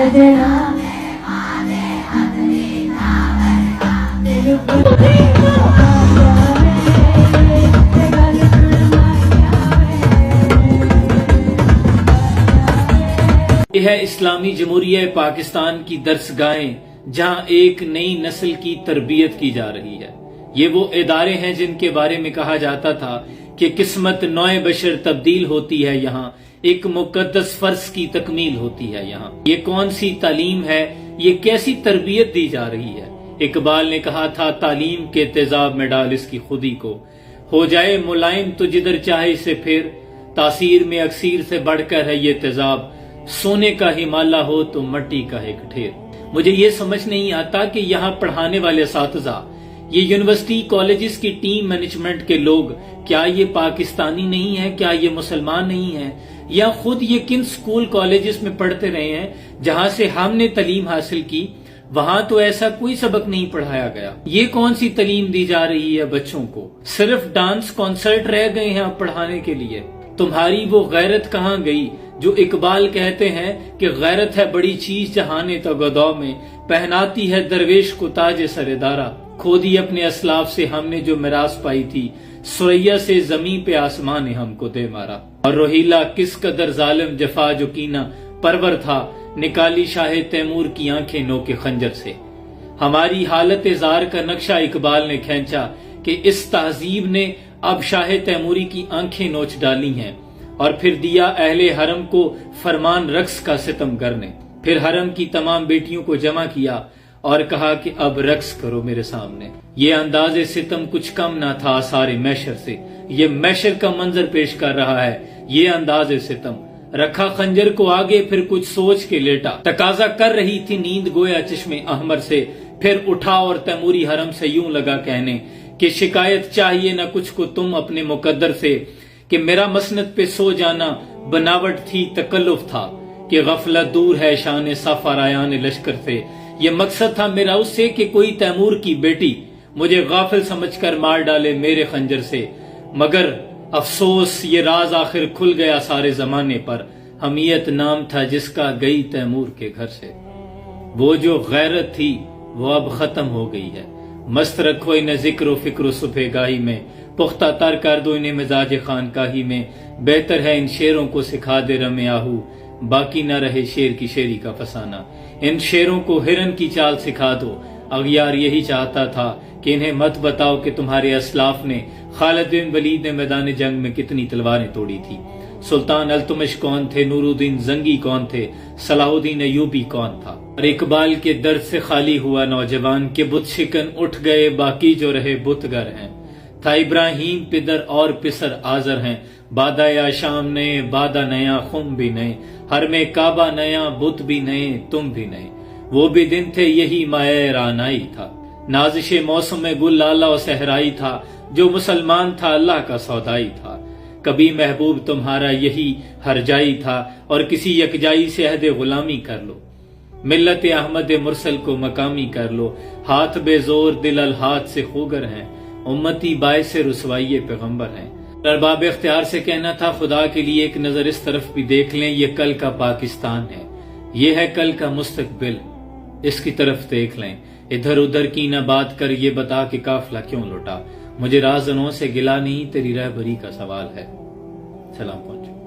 یہ ہے اسلامی جمہوریہ پاکستان کی درسگاہیں جہاں ایک نئی نسل کی تربیت کی جا رہی ہے۔ یہ وہ ادارے ہیں جن کے بارے میں کہا جاتا تھا کہ قسمت نوع بشر تبدیل ہوتی ہے یہاں، ایک مقدس فرض کی تکمیل ہوتی ہے یہاں۔ یہ کون سی تعلیم ہے، یہ کیسی تربیت دی جا رہی ہے؟ اقبال نے کہا تھا تعلیم کے تیزاب میں ڈال اس کی خودی کو، ہو جائے ملائم تو جدھر چاہے اسے پھر، تاثیر میں اکسیر سے بڑھ کر ہے یہ تیزاب، سونے کا ہی مالا ہو تو مٹی کا ایک ڈھیر۔ مجھے یہ سمجھ نہیں آتا کہ یہاں پڑھانے والے اساتذہ، یہ یونیورسٹی کالجز کی ٹیم مینجمنٹ کے لوگ، کیا یہ پاکستانی نہیں ہیں؟ کیا یہ مسلمان نہیں ہیں؟ یا خود یہ کن سکول کالجز میں پڑھتے رہے ہیں جہاں سے ہم نے تعلیم حاصل کی، وہاں تو ایسا کوئی سبق نہیں پڑھایا گیا۔ یہ کون سی تعلیم دی جا رہی ہے بچوں کو؟ صرف ڈانس کانسرٹ رہ گئے ہیں اب پڑھانے کے لیے۔ تمہاری وہ غیرت کہاں گئی جو اقبال کہتے ہیں کہ غیرت ہے بڑی چیز جہانے تگدو میں، پہناتی ہے درویش کو تاج سردارا۔ کھو دی اپنے اسلاف سے ہم نے جو میراث پائی تھی، سریا سے زمین پہ آسمان نے ہم کو دے مارا۔ اور روہیلا کس قدر ظالم جفا جو کینا پرور تھا، نکالی شاہ تیمور کی آنکھیں نو کے خنجر سے۔ ہماری حالت زار کا نقشہ اقبال نے کھینچا کہ اس تہذیب نے اب شاہ تیموری کی آنکھیں نوچ ڈالی ہیں، اور پھر دیا اہل حرم کو فرمان رقص کا ستمگر نے۔ پھر حرم کی تمام بیٹیوں کو جمع کیا اور کہا کہ اب رقص کرو میرے سامنے۔ یہ انداز ستم کچھ کم نہ تھا آثار محشر سے، یہ محشر کا منظر پیش کر رہا ہے یہ انداز ستم۔ رکھا خنجر کو آگے پھر کچھ سوچ کے لیٹا، تقاضا کر رہی تھی نیند گویا چشم احمر سے، پھر اٹھا اور تیموری حرم سے یوں لگا کہنے کہ شکایت چاہیے نہ کچھ کو تم اپنے مقدر سے، کہ میرا مسند پہ سو جانا بناوٹ تھی تکلف تھا، کہ غفلت دور ہے شان صف آرایان لشکر سے۔ یہ مقصد تھا میرا اس سے کہ کوئی تیمور کی بیٹی مجھے غافل سمجھ کر مار ڈالے میرے خنجر سے، مگر افسوس یہ راز آخر کھل گیا سارے زمانے پر، حمیت نام تھا جس کا گئی تیمور کے گھر سے۔ وہ جو غیرت تھی وہ اب ختم ہو گئی ہے، مست رکھو انہیں ذکر و فکر و صبح گاہی میں، پختہ تر کر دو انہیں مزاج خانقاہی میں، بہتر ہے ان شیروں کو سکھا دے رم آہو، باقی نہ رہے شیر کی شیری کا فسانہ۔ ان شیروں کو ہرن کی چال سکھا دو، اغیار یہی چاہتا تھا کہ انہیں مت بتاؤ کہ تمہارے اسلاف نے، خالد بن ولید نے میدان جنگ میں کتنی تلواریں توڑی تھی، سلطان التمش کون تھے، نور الدین زنگی کون تھے، صلاح الدین ایوبی کون تھا۔ اور اقبال کے درد سے خالی ہوا نوجوان کے بت شکن اٹھ گئے، باقی جو رہے بتگر ہیں۔ تھا ابراہیم پدر اور پسر آزر ہیں، بادہ یا شام نئے بادہ نیا خم بھی نئے، ہر میں کعبہ نیا بت بھی نئے تم بھی نئے۔ وہ بھی دن تھے یہی مائع رانائی تھا، نازش موسم گل لالہ و صحرائی تھا، جو مسلمان تھا اللہ کا سودائی تھا۔ کبھی محبوب تمہارا یہی ہر جائی تھا، اور کسی یکجائی سے عہد غلامی کر لو، ملت احمد مرسل کو مقامی کر لو، ہاتھ بے زور دل الہاتھ سے خوگر ہیں، امتی باعث رسوائی پیغمبر ہیں۔ ارباب اختیار سے کہنا تھا خدا کے لیے ایک نظر اس طرف بھی دیکھ لیں، یہ کل کا پاکستان ہے، یہ ہے کل کا مستقبل، اس کی طرف دیکھ لیں، ادھر ادھر کی نہ بات کر یہ بتا کہ قافلہ کیوں لوٹا، مجھے رازنوں سے گلا نہیں تیری رہبری کا سوال ہے۔ سلام پہنچے۔